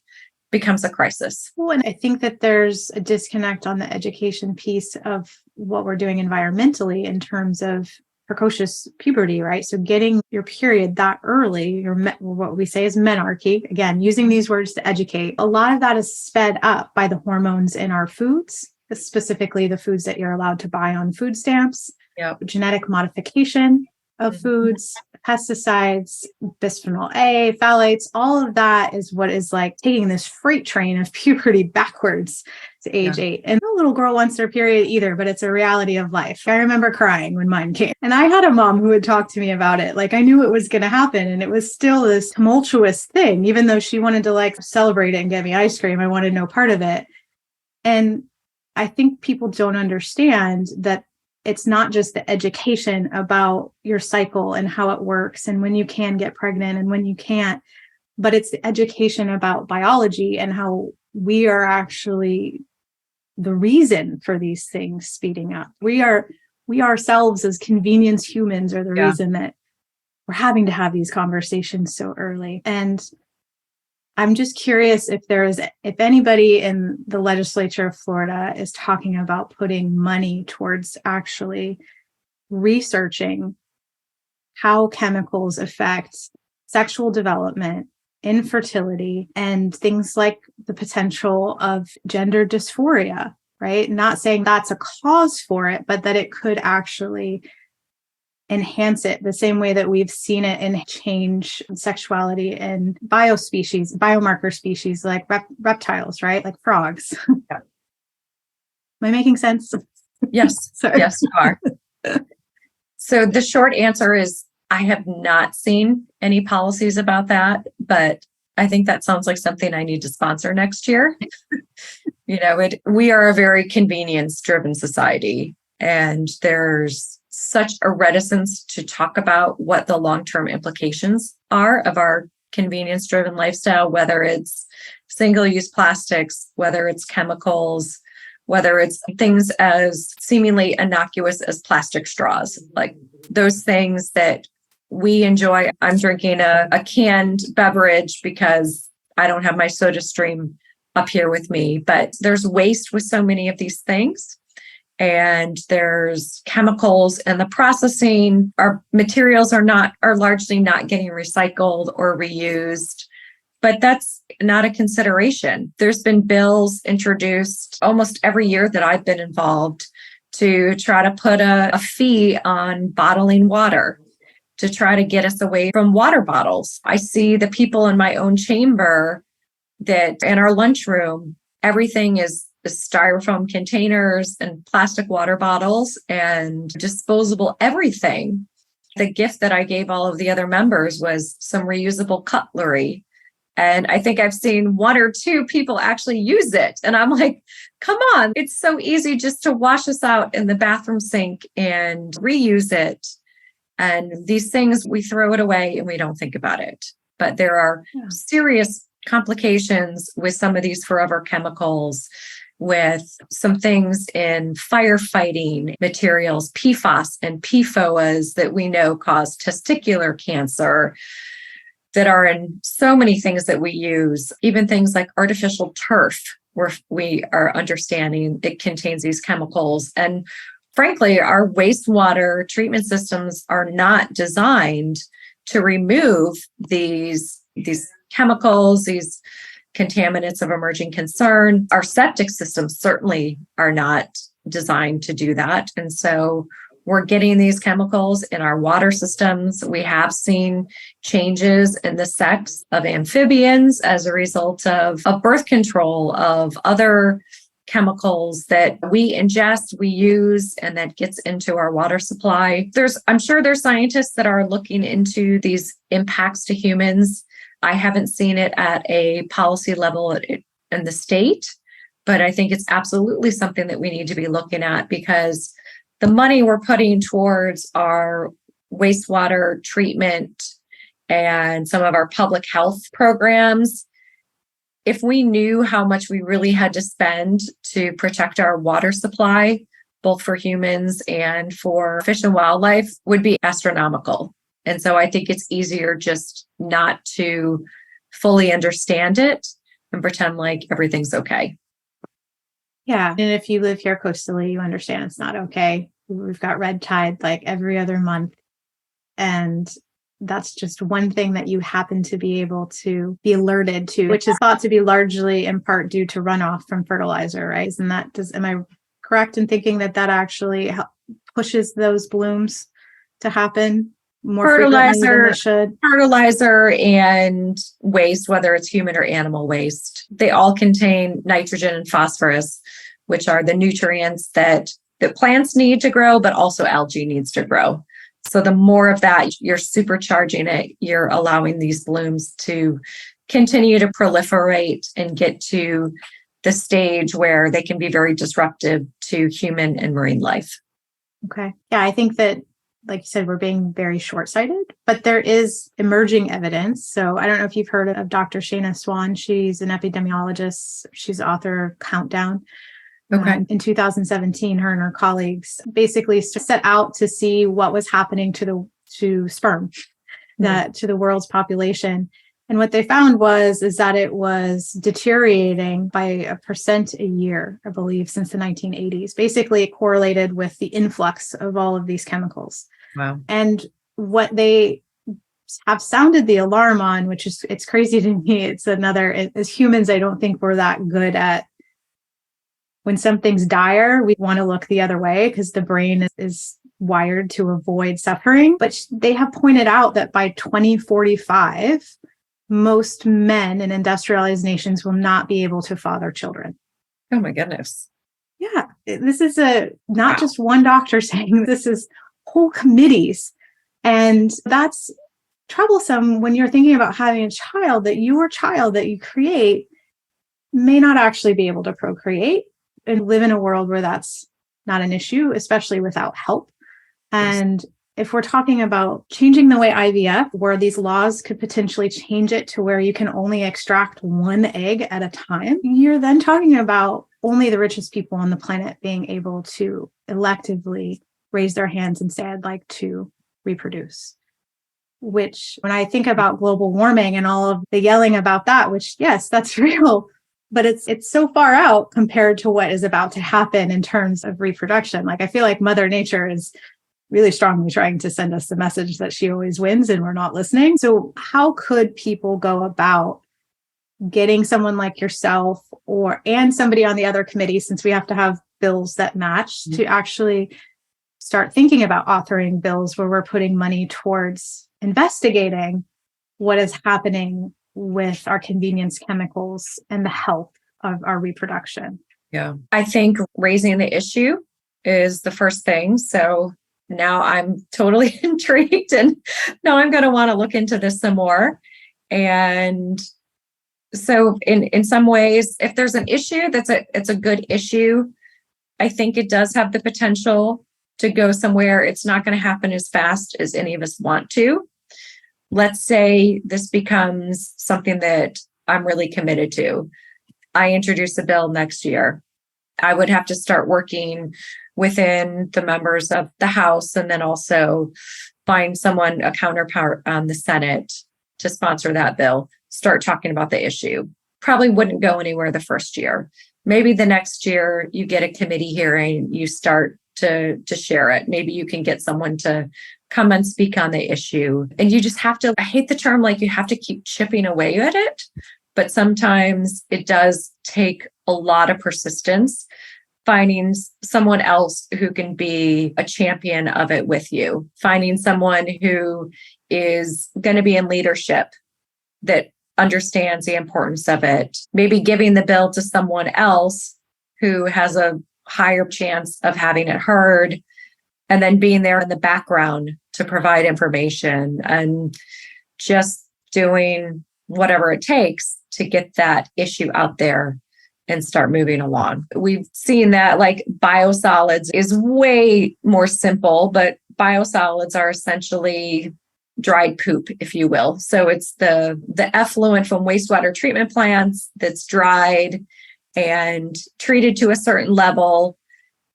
becomes a crisis. Well, and I think that there's a disconnect on the education piece of what we're doing environmentally in terms of precocious puberty, right? So getting your period that early, what we say is menarche, again, using these words to educate, a lot of that is sped up by the hormones in our foods, specifically the foods that you're allowed to buy on food stamps, genetic modification of foods, pesticides, bisphenol A, phthalates, all of that is what is like taking this freight train of puberty backwards to age 8. And no little girl wants their period either, but it's a reality of life. I remember crying when mine came. And I had a mom who would talk to me about it. Like I knew it was going to happen. And it was still this tumultuous thing, even though she wanted to celebrate it and get me ice cream. I wanted no part of it. And I think people don't understand that it's not just the education about your cycle and how it works and when you can get pregnant and when you can't, but it's the education about biology and how we are actually the reason for these things speeding up. We ourselves as convenience humans are the reason that we're having to have these conversations so early. And I'm just curious if anybody in the legislature of Florida is talking about putting money towards actually researching how chemicals affect sexual development, infertility, and things like the potential of gender dysphoria, right? Not saying that's a cause for it, but that it could actually enhance it the same way that we've seen it and change sexuality in biomarker species like reptiles, right? Like frogs. Yeah. Am I making sense? Yes. Yes, you are. So the short answer is I have not seen any policies about that, but I think that sounds like something I need to sponsor next year. We are a very convenience-driven society, and there's such a reticence to talk about what the long-term implications are of our convenience-driven lifestyle, whether it's single-use plastics, whether it's chemicals, whether it's things as seemingly innocuous as plastic straws, like those things that we enjoy. I'm drinking a canned beverage because I don't have my soda stream up here with me, but there's waste with so many of these things. And there's chemicals in the processing. Our materials are largely not getting recycled or reused, but that's not a consideration. There's been bills introduced almost every year that I've been involved to try to put a fee on bottling water, to try to get us away from water bottles. I see the people in my own chamber that in our lunchroom, everything is styrofoam containers and plastic water bottles and disposable everything. The gift that I gave all of the other members was some reusable cutlery. And I think I've seen one or two people actually use it. And I'm like, come on, it's so easy just to wash this out in the bathroom sink and reuse it. And these things, we throw it away and we don't think about it. But there are serious complications with some of these forever chemicals, with some things in firefighting materials, PFAS and PFOAs that we know cause testicular cancer, that are in so many things that we use, even things like artificial turf, where we are understanding it contains these chemicals. And frankly, our wastewater treatment systems are not designed to remove these chemicals, these contaminants of emerging concern. Our septic systems certainly are not designed to do that. And so we're getting these chemicals in our water systems. We have seen changes in the sex of amphibians as a result of birth control, of other chemicals that we ingest, we use, and that gets into our water supply. I'm sure there's scientists that are looking into these impacts to humans. I haven't seen it at a policy level in the state, but I think it's absolutely something that we need to be looking at, because the money we're putting towards our wastewater treatment and some of our public health programs, if we knew how much we really had to spend to protect our water supply, both for humans and for fish and wildlife, would be astronomical. And so I think it's easier just not to fully understand it and pretend like everything's okay. Yeah. And if you live here coastally, you understand it's not okay. We've got red tide like every other month. And that's just one thing that you happen to be able to be alerted to, which is thought to be largely in part due to runoff from fertilizer, right? And am I correct in thinking that actually pushes those blooms to happen more frequently than they should? Fertilizer and waste, whether it's human or animal waste, they all contain nitrogen and phosphorus, which are the nutrients that plants need to grow, but also algae needs to grow. So the more of that you're supercharging it, you're allowing these blooms to continue to proliferate and get to the stage where they can be very disruptive to human and marine life. Okay. Yeah, I think that, like you said, we're being very short-sighted, but there is emerging evidence. So I don't know if you've heard of Dr. Shana Swan. She's an epidemiologist. She's author of Countdown. Okay. In 2017, her and her colleagues basically set out to see what was happening to sperm, to the world's population. And what they found is that it was deteriorating by 1% a year, I believe, since the 1980s. Basically, it correlated with the influx of all of these chemicals. Wow. And what they have sounded the alarm on, which is, it's crazy to me. It's another, as humans, I don't think we're that good at, when something's dire, we want to look the other way because the brain is wired to avoid suffering. But they have pointed out that by 2045, most men in industrialized nations will not be able to father children. Oh my goodness. Yeah, this is not just one doctor saying, this is whole committees. And that's troublesome when you're thinking about having a child, that your child that you create may not actually be able to procreate and live in a world where that's not an issue, especially without help. And if we're talking about changing the way IVF, where these laws could potentially change it to where you can only extract one egg at a time, you're then talking about only the richest people on the planet being able to electively raise their hands and say, I'd like to reproduce. Which, when I think about global warming and all of the yelling about that, which, yes, that's real, but it's so far out compared to what is about to happen in terms of reproduction. Like, I feel like Mother Nature is really strongly trying to send us the message that she always wins and we're not listening. So how could people go about getting someone like yourself and somebody on the other committee, since we have to have bills that match, to actually start thinking about authoring bills where we're putting money towards investigating what is happening with our convenience chemicals and the health of our reproduction? Yeah. I think raising the issue is the first thing. So now I'm totally intrigued, and now I'm going to want to look into this some more. And so in some ways, if there's an issue it's a good issue, I think it does have the potential to go somewhere. It's not going to happen as fast as any of us want to. Let's say this becomes something that I'm really committed to. I introduce a bill next year. I would have to start working within the members of the House, and then also find someone, a counterpart on the Senate, to sponsor that bill, start talking about the issue. Probably wouldn't go anywhere the first year. Maybe the next year you get a committee hearing, you start to share it. Maybe you can get someone to come and speak on the issue. And you just have to, I hate the term, like you have to keep chipping away at it. But sometimes it does take a lot of persistence, finding someone else who can be a champion of it with you, finding someone who is going to be in leadership that understands the importance of it, maybe giving the bill to someone else who has a higher chance of having it heard, and then being there in the background to provide information and just doing whatever it takes to get that issue out there and start moving along. We've seen that, like, biosolids is way more simple, but biosolids are essentially dried poop, if you will. So it's the effluent from wastewater treatment plants that's dried and treated to a certain level.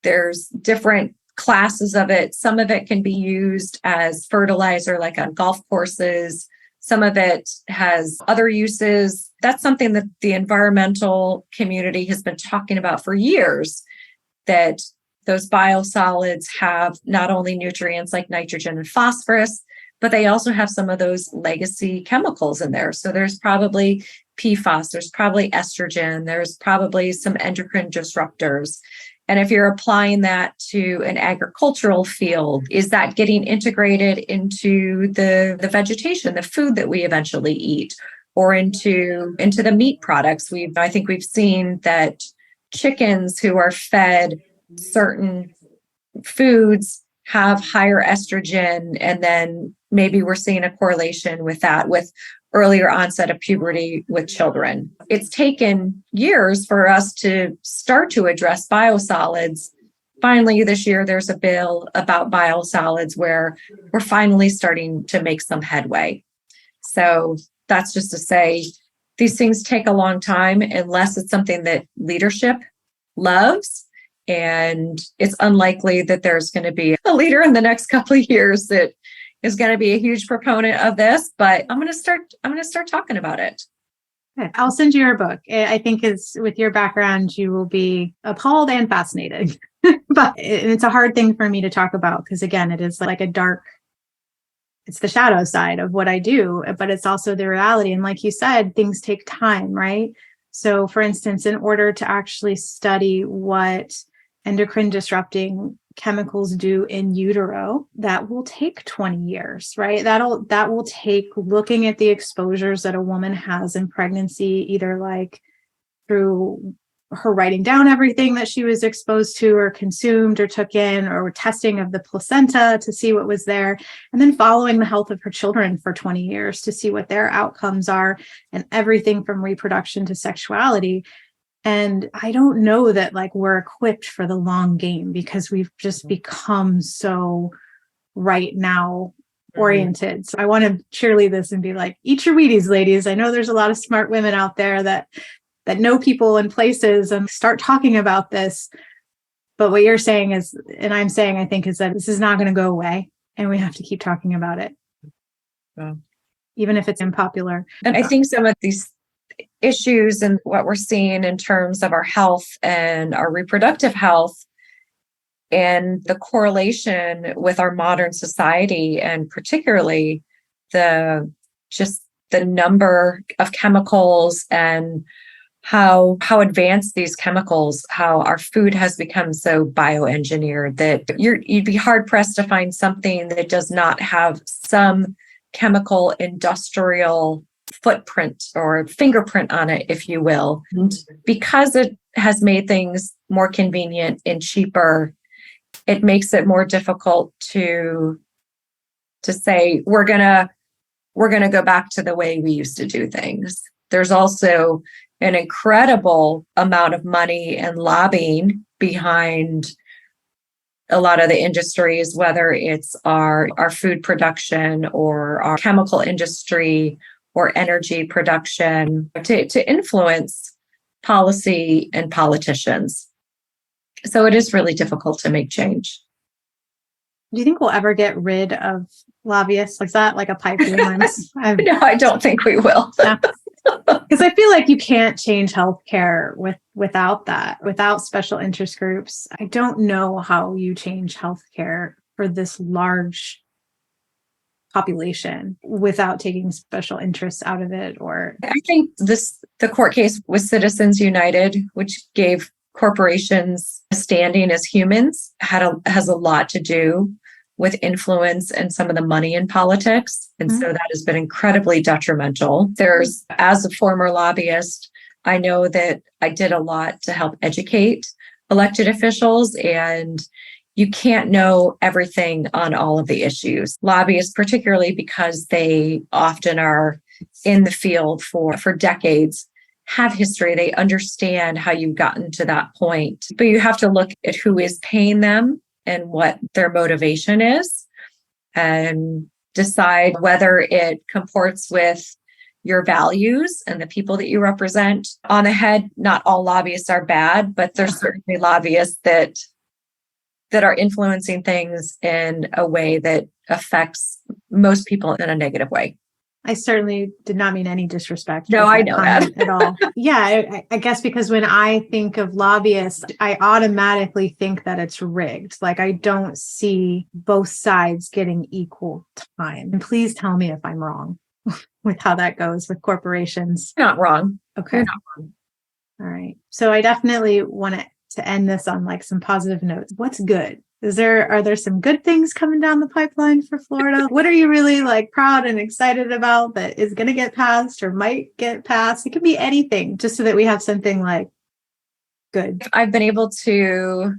There's different classes of it. Some of it can be used as fertilizer, like on golf courses. Some of it has other uses. That's something that the environmental community has been talking about for years, that those biosolids have not only nutrients like nitrogen and phosphorus, but they also have some of those legacy chemicals in there. So there's probably PFAS, there's probably estrogen, there's probably some endocrine disruptors. And if you're applying that to an agricultural field, is that getting integrated into the vegetation, the food that we eventually eat, or into the meat products? I think we've seen that chickens who are fed certain foods have higher estrogen, and then maybe we're seeing a correlation with that, with earlier onset of puberty with children. It's taken years for us to start to address biosolids, finally this year, there's a bill about biosolids where we're finally starting to make some headway. So that's just to say, these things take a long time unless it's something that leadership loves. And it's unlikely that there's going to be a leader in the next couple of years that is going to be a huge proponent of this, but I'm going to start talking about it. I'll send you your book. I think is with your background, you will be appalled and fascinated. But it's a hard thing for me to talk about because, again, it is like it's the shadow side of what I do, but it's also the reality. And like you said, things take time, right? So for instance, in order to actually study what endocrine disrupting chemicals do in utero, that will take 20 years, right? That will take looking at the exposures that a woman has in pregnancy, either like through her writing down everything that she was exposed to or consumed or took in, or testing of the placenta to see what was there, and then following the health of her children for 20 years to see what their outcomes are, and everything from reproduction to sexuality. And I don't know that like we're equipped for the long game because we've just become so right now oriented. So I want to cheerlead this and be like, eat your Wheaties, ladies. I know there's a lot of smart women out there that know people and places and start talking about this. But what you're saying is, and I'm saying, I think, is that this is not going to go away and we have to keep talking about it. Yeah. Even if it's unpopular. And I think some of these issues and what we're seeing in terms of our health and our reproductive health and the correlation with our modern society, and particularly the number of chemicals and how advanced these chemicals, how our food has become so bioengineered that you'd be hard pressed to find something that does not have some chemical industrial footprint or fingerprint on it, if you will. And because it has made things more convenient and cheaper, it makes it more difficult to say we're gonna go back to the way we used to do things. There's also an incredible amount of money and lobbying behind a lot of the industries, whether it's our food production or our chemical industry or energy production, to influence policy and politicians. So it is really difficult to make change. Do you think we'll ever get rid of lobbyists? Is that like a pipe dream? No, I don't think we will. Because I feel like you can't change healthcare without that, without special interest groups. I don't know how you change healthcare for this large population without taking special interests out of it. Or I think the court case with Citizens United, which gave corporations a standing as humans, has a lot to do with influence and some of the money in politics. And so that has been incredibly detrimental. As a former lobbyist, I know that I did a lot to help educate elected officials, and you can't know everything on all of the issues. Lobbyists, particularly because they often are in the field for decades, have history. They understand how you've gotten to that point. But you have to look at who is paying them and what their motivation is, and decide whether it comports with your values and the people that you represent. On the head, not all lobbyists are bad, but there's certainly lobbyists that are influencing things in a way that affects most people in a negative way. I certainly did not mean any disrespect. No, I know that at all. Yeah, I guess because when I think of lobbyists, I automatically think that it's rigged. Like I don't see both sides getting equal time. And please tell me if I'm wrong with how that goes with corporations. You're not wrong. Okay. You're not wrong. All right. So I definitely want to end this on like some positive notes. What's good? Are there some good things coming down the pipeline for Florida? What are you really like proud and excited about that is going to get passed or might get passed? It could be anything, just so that we have something like good. I've been able to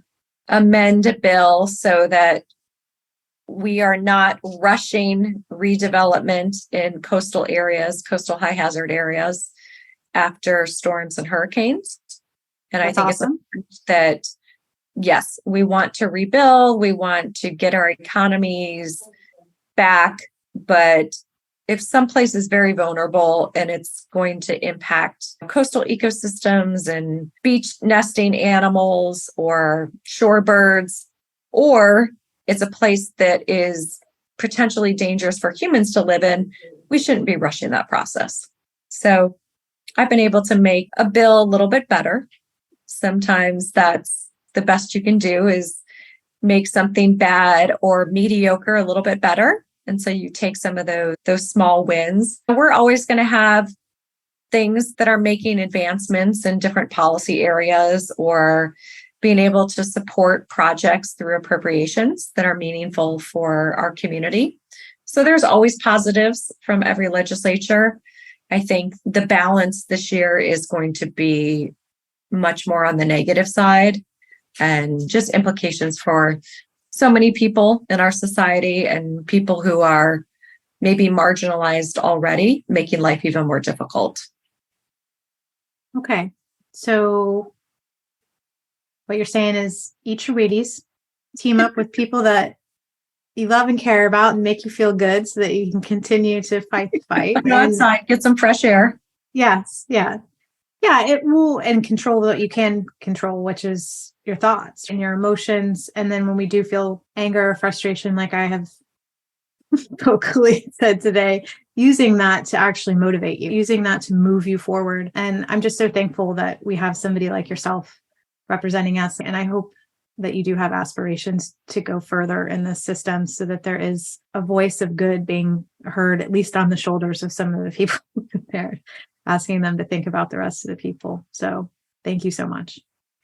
amend a bill so that we are not rushing redevelopment in coastal high hazard areas after storms and hurricanes. And That's I think awesome. it's that yes, we want to rebuild, we want to get our economies back, but if some place is very vulnerable and it's going to impact coastal ecosystems and beach nesting animals or shorebirds, or it's a place that is potentially dangerous for humans to live in, we shouldn't be rushing that process. So I've been able to make a bill a little bit better. Sometimes that's the best you can do, is make something bad or mediocre a little bit better. And so you take some of those small wins. We're always going to have things that are making advancements in different policy areas, or being able to support projects through appropriations that are meaningful for our community. So there's always positives from every legislature. I think the balance this year is going to be much more on the negative side, and just implications for so many people in our society and people who are maybe marginalized already, making life even more difficult. Okay. So what you're saying is eat your Wheaties, team up with people that you love and care about and make you feel good so that you can continue to fight the fight. Go outside, get some fresh air. Yes. Yeah. Yeah. It will, and control what you can control, which is your thoughts and your emotions. And then when we do feel anger or frustration, like I have vocally said today, using that to actually motivate you, using that to move you forward. And I'm just so thankful that we have somebody like yourself representing us. And I hope that you do have aspirations to go further in this system so that there is a voice of good being heard, at least on the shoulders of some of the people there, asking them to think about the rest of the people. So thank you so much.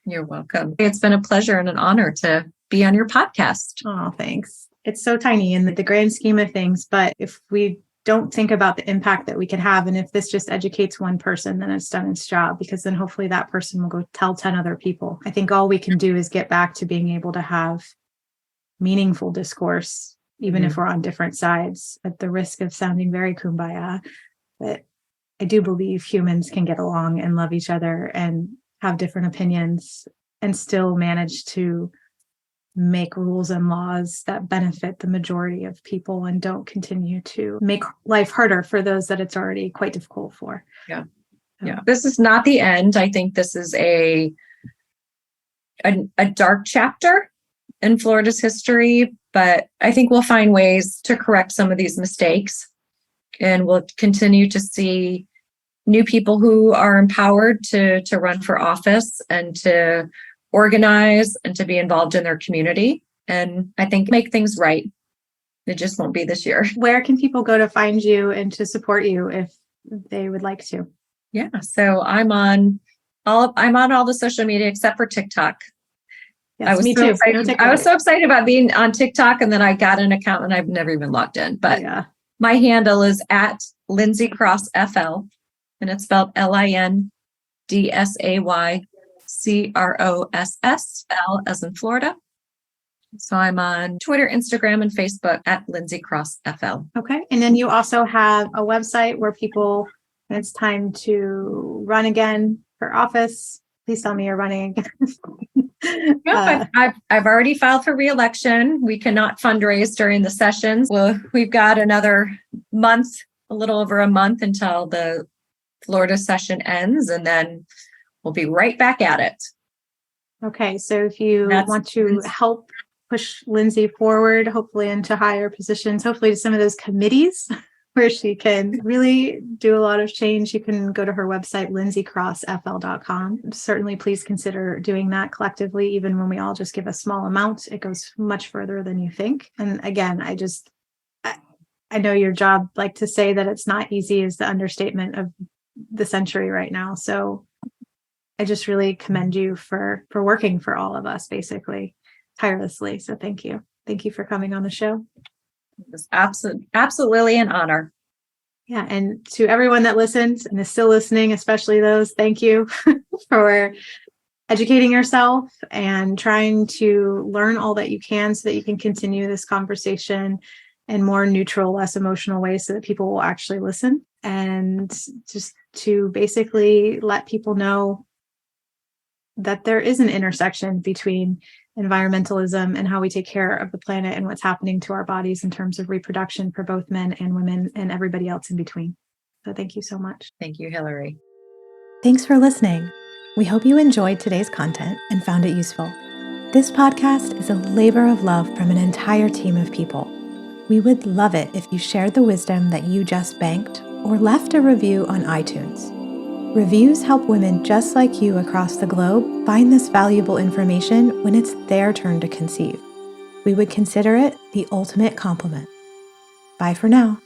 You're welcome. It's been a pleasure and an honor to be on your podcast. Oh, thanks. It's so tiny in the grand scheme of things, but if we don't think about the impact that we can have, and if this just educates one person, then it's done its job, because then hopefully that person will go tell 10 other people. I think all we can do is get back to being able to have meaningful discourse, even if we're on different sides, at the risk of sounding very kumbaya. But I do believe humans can get along and love each other and have different opinions and still manage to make rules and laws that benefit the majority of people and don't continue to make life harder for those that it's already quite difficult for. Yeah. Yeah. This is not the end. I think this is a dark chapter in Florida's history, but I think we'll find ways to correct some of these mistakes, and we'll continue to see new people who are empowered to run for office and to organize and to be involved in their community. And I think make things right. It just won't be this year. Where can people go to find you and to support you if they would like to? Yeah. So I'm on all the social media except for TikTok. Yes, me too. I was so excited about being on TikTok, and then I got an account and I've never even logged in. But my handle is at Lindsay Cross FL, and it's spelled LINDSAYCROSSL as in Florida. So I'm on Twitter, Instagram, and Facebook at Lindsay Cross FL. Okay. And then you also have a website where people, when it's time to run again for office, please tell me you're running again. I've already filed for re-election. We cannot fundraise during the sessions. Well, we've got another month, a little over a month until the Florida session ends, and then we'll be right back at it. Okay. So if you want to help push Lindsay forward, hopefully into higher positions, hopefully to some of those committees where she can really do a lot of change, you can go to her website, lindsaycrossfl.com. Certainly, please consider doing that collectively, even when we all just give a small amount. It goes much further than you think. And again, I know your job, like to say that it's not easy is the understatement of the century right now. So I just really commend you for working for all of us, basically, tirelessly. So thank you. Thank you for coming on the show. It was absolutely an honor. Yeah. And to everyone that listens and is still listening, especially those, thank you for educating yourself and trying to learn all that you can so that you can continue this conversation in more neutral, less emotional ways so that people will actually listen, and just to basically let people know that there is an intersection between environmentalism and how we take care of the planet and what's happening to our bodies in terms of reproduction for both men and women and everybody else in between. So thank you so much. Thank you, Hillary. Thanks for listening. We hope you enjoyed today's content and found it useful. This podcast is a labor of love from an entire team of people. We would love it if you shared the wisdom that you just banked or left a review on iTunes. Reviews help women just like you across the globe find this valuable information when it's their turn to conceive. We would consider it the ultimate compliment. Bye for now.